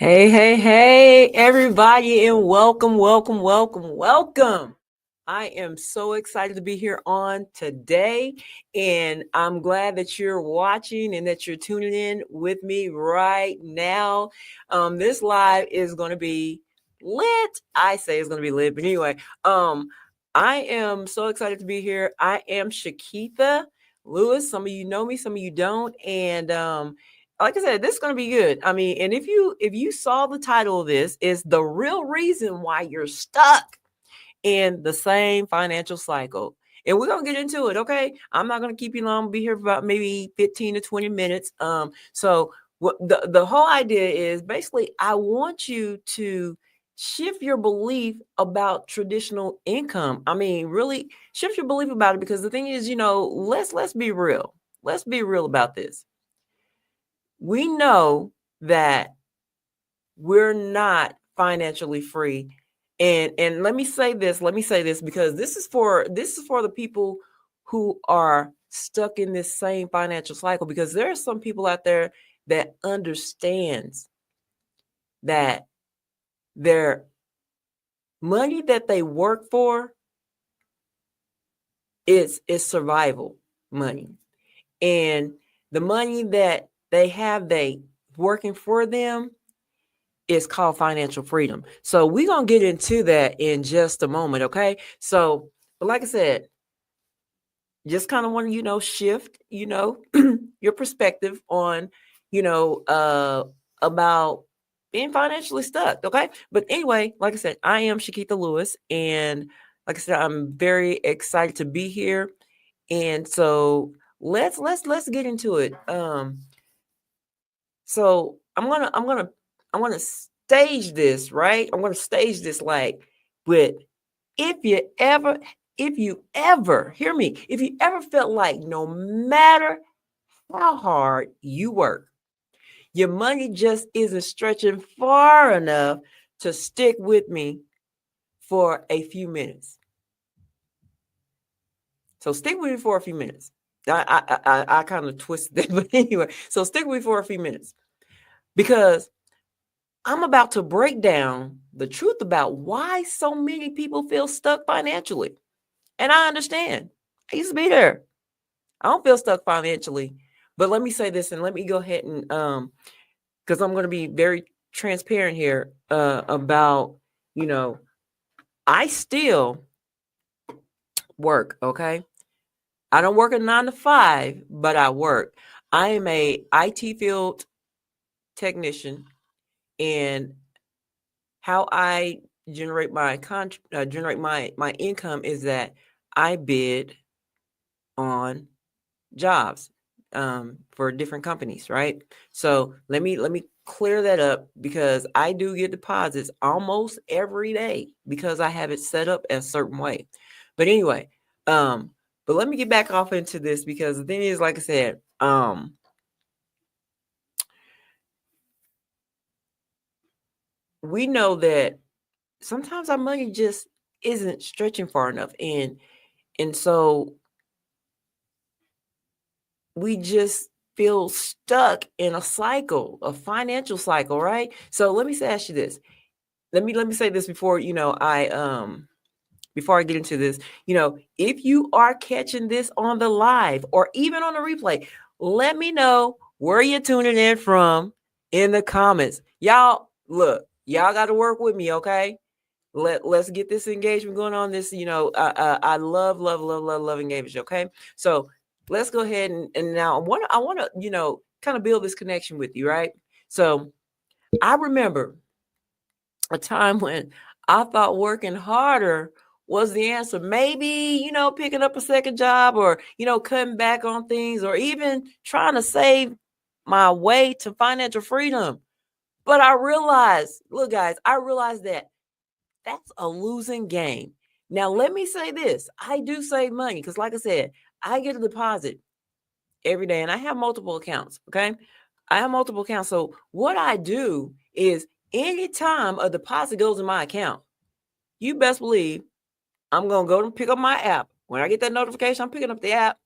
Hey, everybody, and welcome. I am so excited to be here on today, and I'm glad that you're watching and that you're tuning in with me right now. This live is going to be lit. I say it's going to be lit, but anyway, I am so excited to be here. I am Shakitha Lewis. Some of you know me, some of you don't, and like I said, this is going to be good. I mean, and if you saw the title of this, is the real reason why you're stuck in the same financial cycle. And we're going to get into it, okay? I'm not going to keep you long. I'll be here for about maybe 15 to 20 minutes. So what the whole idea is basically I want you to shift your belief about traditional income. I mean, really shift your belief about it, because the thing is, let's be real. Let's be real about this. We know that we're not financially free. And let me say this because this is for the people who are stuck in this same financial cycle, because there are some people out there that understands that their money that they work for is survival money, and the money that they working for them is called financial freedom. So we're going to get into that in just a moment, okay? So, but like I said, just kind of want to, shift, your perspective on, about being financially stuck, okay? But anyway, like I said, I am Shakitha Lewis, and like I said, I'm very excited to be here. And so let's get into it. So I'm gonna stage this, right? I'm gonna stage this like with if you ever hear me, if you ever felt like no matter how hard you work, your money just isn't stretching far enough to stick with me for a few minutes. So stick with me for a few minutes. I kind of twisted it, but anyway, so stick with me for a few minutes, because I'm about to break down the truth about why so many people feel stuck financially. And I understand. I used to be there. I don't feel stuck financially. But let me say this, and let me go ahead and because I'm going to be very transparent here about, I still work, okay? I don't work a 9 to 5, but I work. I am a IT field technician, and how I generate my my income is that I bid on jobs for different companies, right? So let me clear that up, because I do get deposits almost every day because I have it set up a certain way. But anyway, but let me get back off into this, because the thing is, like I said, we know that sometimes our money just isn't stretching far enough, and so we just feel stuck in a cycle, a financial cycle, right? So let me ask you this. Let me say this before, before I get into this, if you are catching this on the live or even on the replay, let me know where you're tuning in from in the comments. Y'all, look, y'all got to work with me, okay? Let's get this engagement going on. This, I love engagement. Okay, so let's go ahead and now I want to kind of build this connection with you, right? So I remember a time when I thought working harder was the answer. Maybe, picking up a second job, or, cutting back on things, or even trying to save my way to financial freedom. But I realized, look, guys, I realized that that's a losing game. Now, let me say this. I do save money because, like I said, I get a deposit every day, and I have multiple accounts, okay? I have multiple accounts. So what I do is anytime a deposit goes in my account, you best believe I'm going to go and pick up my app. When I get that notification, I'm picking up the app.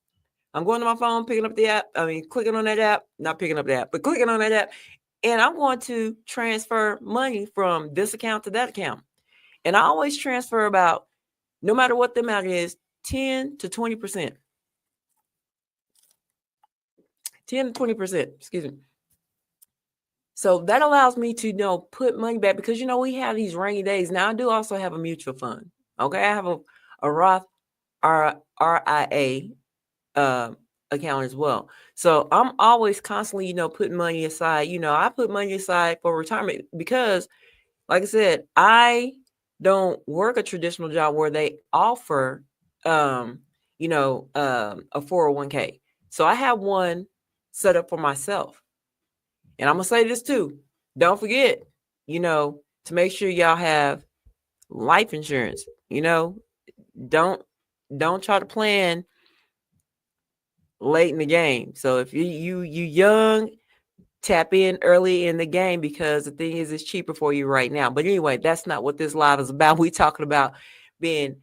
I'm going to my phone, picking up the app. I mean, clicking on that app, not picking up the app, but clicking on that app. and I'm going to transfer money from this account to that account. And I always transfer about, no matter what the amount is, 10 to 20%. 10 to 20%, excuse me. So that allows me to, put money back because, we have these rainy days. Now, I do also have a mutual fund. Okay. I have a Roth RIA account as well. So I'm always constantly, putting money aside. I put money aside for retirement because, like I said, I don't work a traditional job where they offer, a 401k. So I have one set up for myself. And I'm going to say this too. Don't forget, to make sure y'all have life insurance. Don't try to plan late in the game. So if you young, tap in early in the game because the thing is, it's cheaper for you right now. But anyway, that's not what this live is about. We talking about being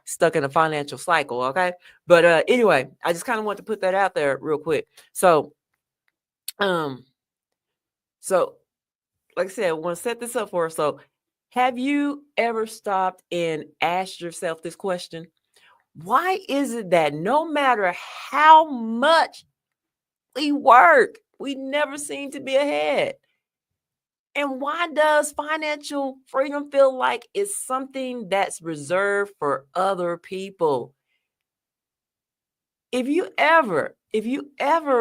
stuck in a financial cycle. Okay. But anyway, I just kind of want to put that out there real quick. So like I said, I want to set this up for us. So have you ever stopped and asked yourself this question? Why is it that no matter how much we work, we never seem to be ahead? And why does financial freedom feel like it's something that's reserved for other people? If you ever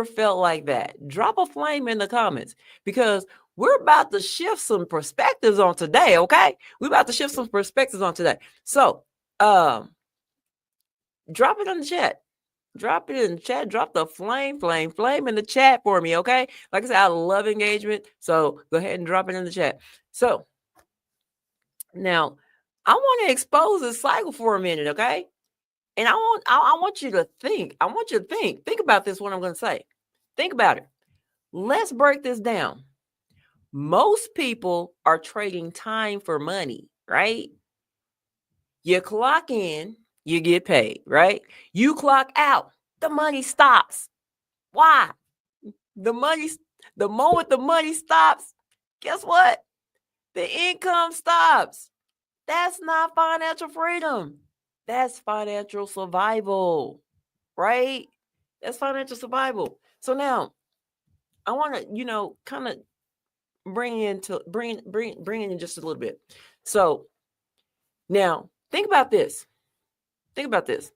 felt like that, drop a flame in the comments because we're about to shift some perspectives on today, okay? We're about to shift some perspectives on today. So, drop it in the chat. Drop it in the chat. Drop the flame in the chat for me, okay? Like I said, I love engagement. So go ahead and drop it in the chat. So now I want to expose this cycle for a minute, okay? And I want you to think. I want you to think. Think about this, what I'm going to say. Think about it. Let's break this down. Most people are trading time for money, right? You clock in, you get paid, right? You clock out, the money stops. Why? The moment the money stops, guess what? The income stops. That's not financial freedom. That's financial survival, right? That's financial survival. So now I want to, kind of bring in just a little bit. So now think about this. Think about this.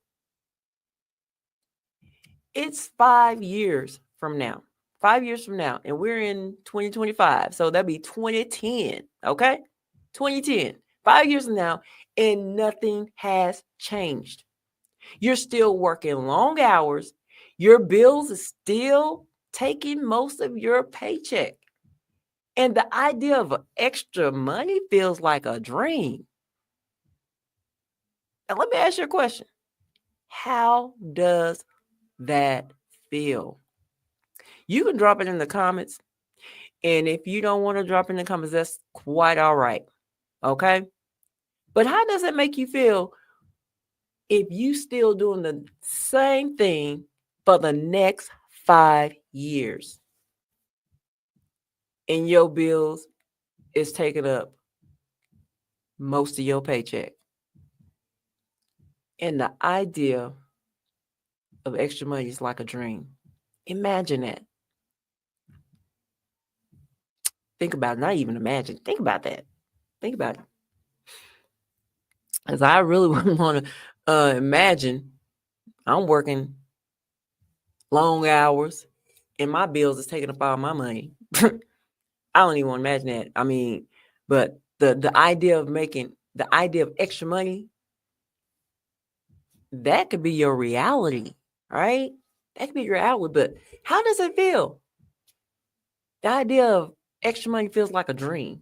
It's 5 years from now. 5 years from now, and we're in 2025. So that'd be 2010. Okay. 2010. 5 years from now, and nothing has changed. You're still working long hours. Your bills are still taking most of your paycheck. And the idea of extra money feels like a dream. And let me ask you a question. How does that feel? You can drop it in the comments. And if you don't want to drop in the comments, that's quite all right. Okay. But how does it make you feel if you still doing the same thing for the next 5 years and your bills is taking up most of your paycheck? And the idea of extra money is like a dream. Imagine that. Think about it. Not even imagine. Think about that. Think about it. Because I really wouldn't want to imagine I'm working long hours and my bills is taking up all my money. I don't even want to imagine that. I mean, but the idea of extra money, that could be your reality, right? That could be your reality. But how does it feel? The idea of extra money feels like a dream.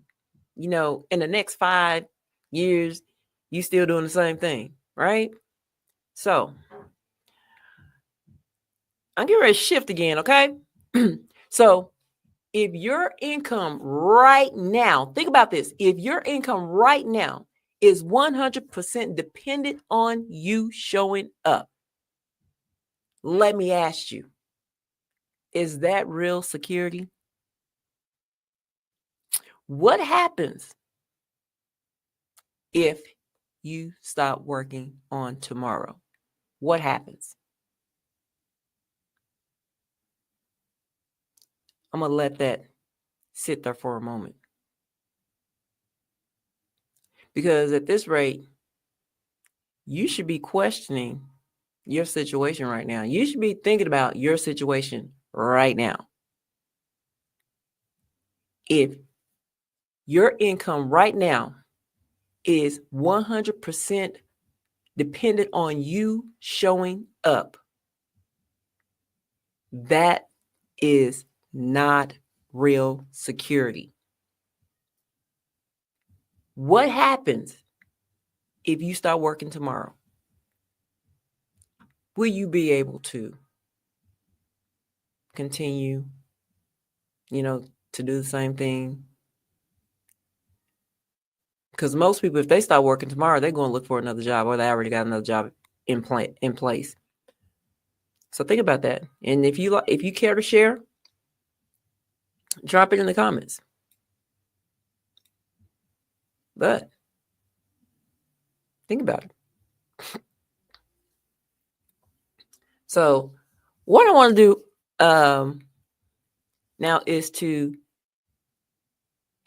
In the next 5 years, you still doing the same thing, right? So I'm getting ready to shift again, okay? So if your income right now, think about this. If your income right now is 100% dependent on you showing up, let me ask you, is that real security? What happens if you stop working on tomorrow? What happens? I'm going to let that sit there for a moment. Because at this rate, you should be questioning your situation right now. You should be thinking about your situation right now. If your income right now is 100% dependent on you showing up, that is not real security. What happens if you start working tomorrow? Will you be able to continue, to do the same thing? Because most people, if they start working tomorrow, they're going to look for another job, or they already got another job in place. So think about that. And if you care to share, drop it in the comments. But think about it. So what I want to do now is to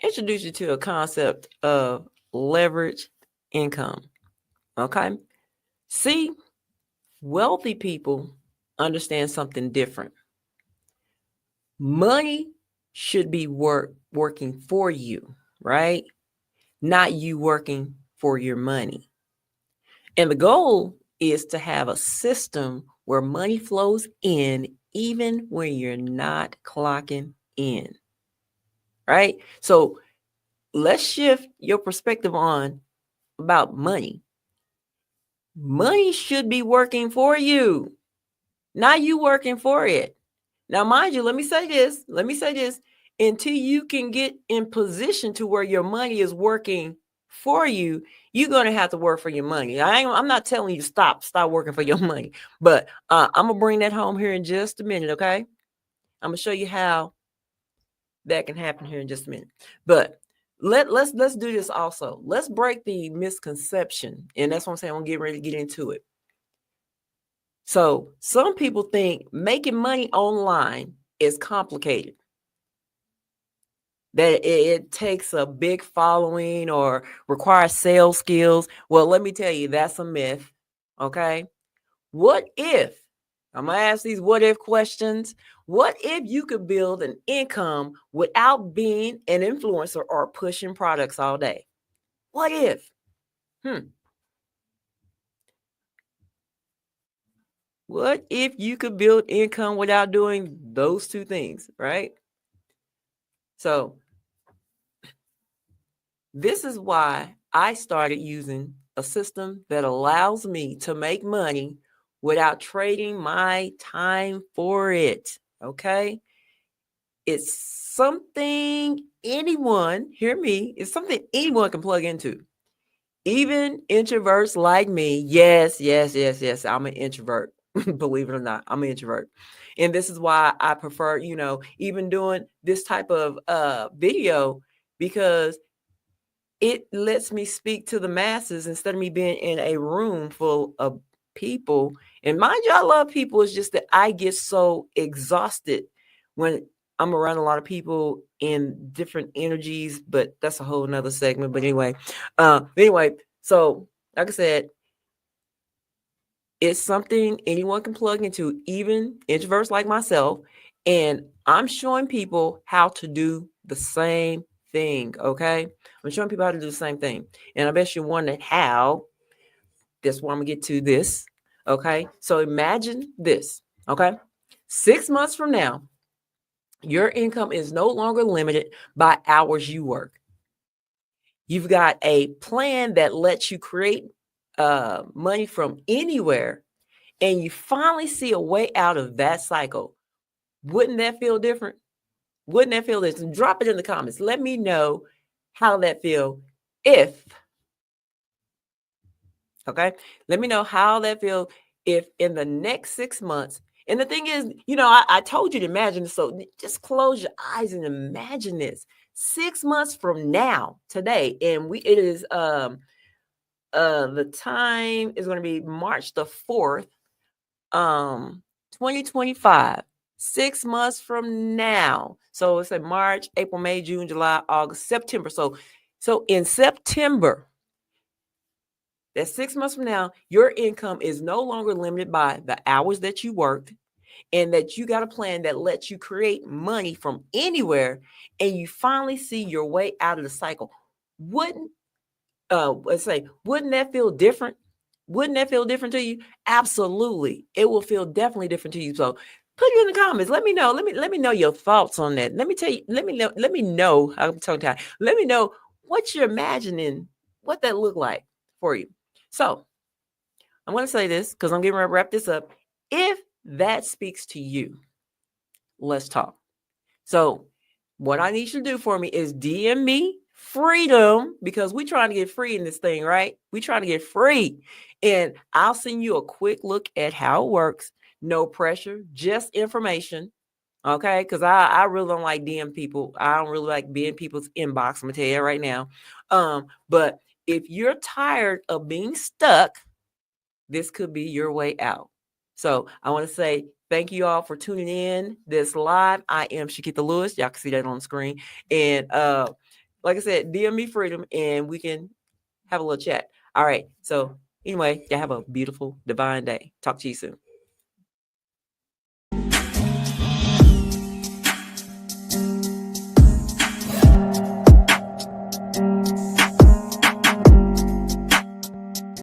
introduce you to a concept of leveraged income. Okay? See, wealthy people understand something different. Money should be working for you, right? Not you working for your money. And the goal is to have a system where money flows in even when you're not clocking in, right? So let's shift your perspective on about money. Money should be working for you, not you working for it. Now, mind you, let me say this. Until you can get in position to where your money is working for you, you're going to have to work for your money. I'm not telling you to stop working for your money, but I'm going to bring that home here in just a minute, okay? I'm going to show you how that can happen here in just a minute. But let's do this also. Let's break the misconception, and that's what I'm saying. I'm getting ready to get into it. So some people think making money online is complicated, that it takes a big following or requires sales skills. Well, let me tell you, that's a myth. Okay. What if, I'm going to ask these what if questions. What if you could build an income without being an influencer or pushing products all day? What if? What if you could build income without doing those two things, right? So this is why I started using a system that allows me to make money without trading my time for it. Okay. It's something anyone, hear me, it's something anyone can plug into. Even introverts like me. Yes. I'm an introvert. Believe it or not, I'm an introvert. And this is why I prefer, even doing this type of video, because it lets me speak to the masses instead of me being in a room full of people. And mind you, I love people. It's just that I get so exhausted when I'm around a lot of people in different energies, but that's a whole nother segment. But anyway, so like I said, it's something anyone can plug into, even introverts like myself. And I'm showing people how to do the same thing. Okay. I'm showing people how to do the same thing. And I bet you're wondering how. That's why I'm going to get to this. Okay. So imagine this. Okay. 6 months from now, your income is no longer limited by hours you work. You've got a plan that lets you create money from anywhere, and you finally see a way out of that cycle. Wouldn't that feel different? Wouldn't that feel this? Drop it in the comments. Let me know how that feel if, okay? Let me know how that feel if in the next 6 months, and the thing is, I told you to imagine this, so just close your eyes and imagine this. 6 months from now, today, and it is the time is going to be March the 4th, 2025. 6 months from now. So it's like March, April, May, June, July, August, September. So in September, that's 6 months from now, your income is no longer limited by the hours that you worked, and that you got a plan that lets you create money from anywhere, and you finally see your way out of the cycle. Wouldn't wouldn't that feel different? Wouldn't that feel different to you? Absolutely. It will feel definitely different to you. So put it in the comments. Let me know. Let me know your thoughts on that. Let me tell you, let me know. I'm tongue tied. Let me know what you're imagining, what that look like for you. So I'm going to say this because I'm getting ready to wrap this up. If that speaks to you, let's talk. So what I need you to do for me is DM me freedom, because we're trying to get free in this thing, right? We're trying to get free. And I'll send you a quick look at how it works. No pressure, just information. Okay. Because I really don't like DM people. I don't really like being people's inbox. I'm gonna tell you right now. But if you're tired of being stuck, this could be your way out. So I want to say thank you all for tuning in this live. I am Shakita Lewis. Y'all can see that on the screen. And like I said, DM me freedom and we can have a little chat. All right. So anyway, y'all have a beautiful, divine day. Talk to you soon.